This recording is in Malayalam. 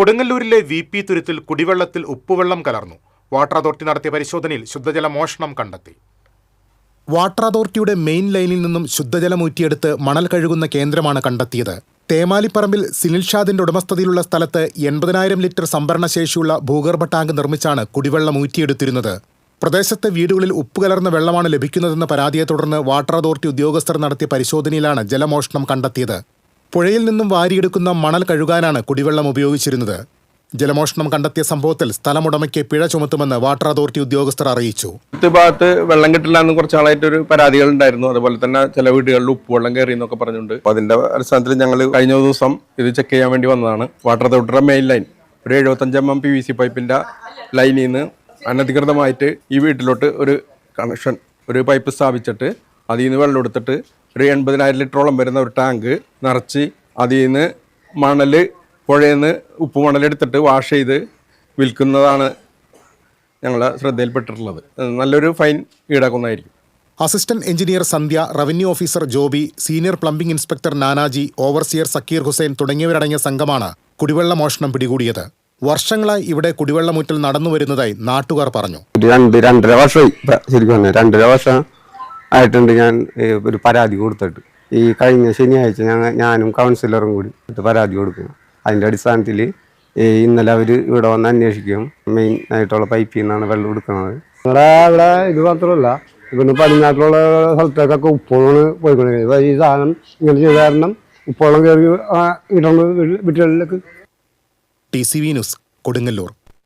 കൊടുങ്ങല്ലൂരിലെ VP തുരുത്തിൽ കുടിവെള്ളത്തിൽ ഉപ്പുവെള്ളം കലർന്നു. വാട്ടർ അതോറിറ്റി നടത്തിയ പരിശോധനയിൽ ശുദ്ധജല മോഷണം കണ്ടെത്തി. വാട്ടർ അതോറിറ്റിയുടെ മെയിൻ ലൈനിൽ നിന്നും ശുദ്ധജലം ഊറ്റിയെടുത്ത് മണൽ കഴുകുന്ന കേന്ദ്രമാണ് കണ്ടെത്തിയത്. തേമാലിപ്പറമ്പിൽ സിനിൽ ഷാദിന്റെ ഉടമസ്ഥതയിലുള്ള സ്ഥലത്ത് 80,000 ലിറ്റർ സംഭരണ ശേഷിയുള്ള ഭൂഗർഭ ടാങ്ക് നിർമ്മിച്ചാണ് കുടിവെള്ളം ഊറ്റിയെടുത്തിരുന്നത്. പ്രദേശത്തെ വീടുകളിൽ ഉപ്പ് കലർന്ന വെള്ളമാണ് ലഭിക്കുന്നതെന്ന പരാതിയെ തുടർന്ന് വാട്ടർ അതോറിറ്റി ഉദ്യോഗസ്ഥർ നടത്തിയ പരിശോധനയിലാണ് ജലമോഷണം കണ്ടെത്തിയത്. പുഴയിൽ നിന്നും വാരിയെടുക്കുന്ന മണൽ കഴുകാനാണ് കുടിവെള്ളം ഉപയോഗിച്ചിരുന്നത്. ജലമോഷണം കണ്ടെത്തിയ സംഭവത്തിൽ സ്ഥലമുടമയ്ക്ക് പിഴ ചുമത്തുമെന്ന് വാട്ടർ അതോറിറ്റി ഉദ്യോഗസ്ഥർ അറിയിച്ചു. ഭാഗത്ത് വെള്ളം കിട്ടില്ല എന്ന് കുറച്ച് നാളായിട്ടൊരു പരാതികൾ ഉണ്ടായിരുന്നു. അതുപോലെ തന്നെ ചില വീടുകളിൽ ഉപ്പുവെള്ളം കയറി എന്നൊക്കെ പറഞ്ഞുകൊണ്ട് അതിന്റെ അടിസ്ഥാനത്തിൽ ഞങ്ങൾ കഴിഞ്ഞ ദിവസം ഇത് ചെക്ക് ചെയ്യാൻ വേണ്ടി വന്നതാണ്. വാട്ടർ അതോറിറ്റിയുടെ മെയിൻ ലൈൻ ഒരു 75 mm PVC പൈപ്പിന്റെ ലൈനിൽ നിന്ന് അനധികൃതമായിട്ട് ഈ വീട്ടിലോട്ട് ഒരു കണക്ഷൻ ഒരു പൈപ്പ് സ്ഥാപിച്ചിട്ട് അതിൽ നിന്ന് വെള്ളം എടുത്തിട്ട് ഒരു 80,000 ലിറ്ററോളം വരുന്ന ഒരു ടാങ്ക് നിറച്ച് അതിൽ നിന്ന് മണൽ പുഴയിൽ നിന്ന് ഉപ്പ് മണലെടുത്തിട്ട് വാഷ് ചെയ്ത് വിൽക്കുന്നതാണ് ഞങ്ങളെ ശ്രദ്ധയിൽപ്പെട്ടിട്ടുള്ളത്. നല്ലൊരു ഫൈൻ ഈടാക്കുന്നതായിരിക്കും. Assistant engineer Sandhya, revenue officer Joby, senior plumbing inspector Nanaji, overseer Zakir Hussain തുടങ്ങിയവരടങ്ങിയ സംഘമാണ് കുടിവെള്ള മോഷണം പിടികൂടിയത്. വർഷങ്ങളായി ഇവിടെ കുടിവെള്ളമൂറ്റൽ നടന്നുവരുന്നതായി നാട്ടുകാർ പറഞ്ഞു. 2.5 വർഷമായി ശരിക്കും 2.5 വർഷം ആയിട്ടുണ്ട് ഞാൻ ഒരു പരാതി കൊടുത്തിട്ട്. ഈ കഴിഞ്ഞ ശനിയാഴ്ച ഞാനും കൗൺസിലറും കൂടി പരാതി കൊടുക്കുന്നു. അതിൻ്റെ അടിസ്ഥാനത്തിൽ ഇന്നലെ അവർ ഇവിടെ വന്ന് അന്വേഷിക്കും. മെയിൻ ആയിട്ടുള്ള പൈപ്പിൽ നിന്നാണ് വെള്ളം എടുക്കുന്നത്. ഇവിടെ ഇത് മാത്രമല്ല, ഇപ്പം പടിഞ്ഞാട്ടിലുള്ള സ്ഥലത്തേക്കൊക്കെ ഉപ്പോളാണ് പോയിക്കൊണ്ടിരിക്കുന്നത്. ഈ സാധനം ഇങ്ങനെ ചെയ്ത കാരണം ഉപ്പോളം കയറി വീട്ടിലേക്ക്. TCV news, Kodungallur.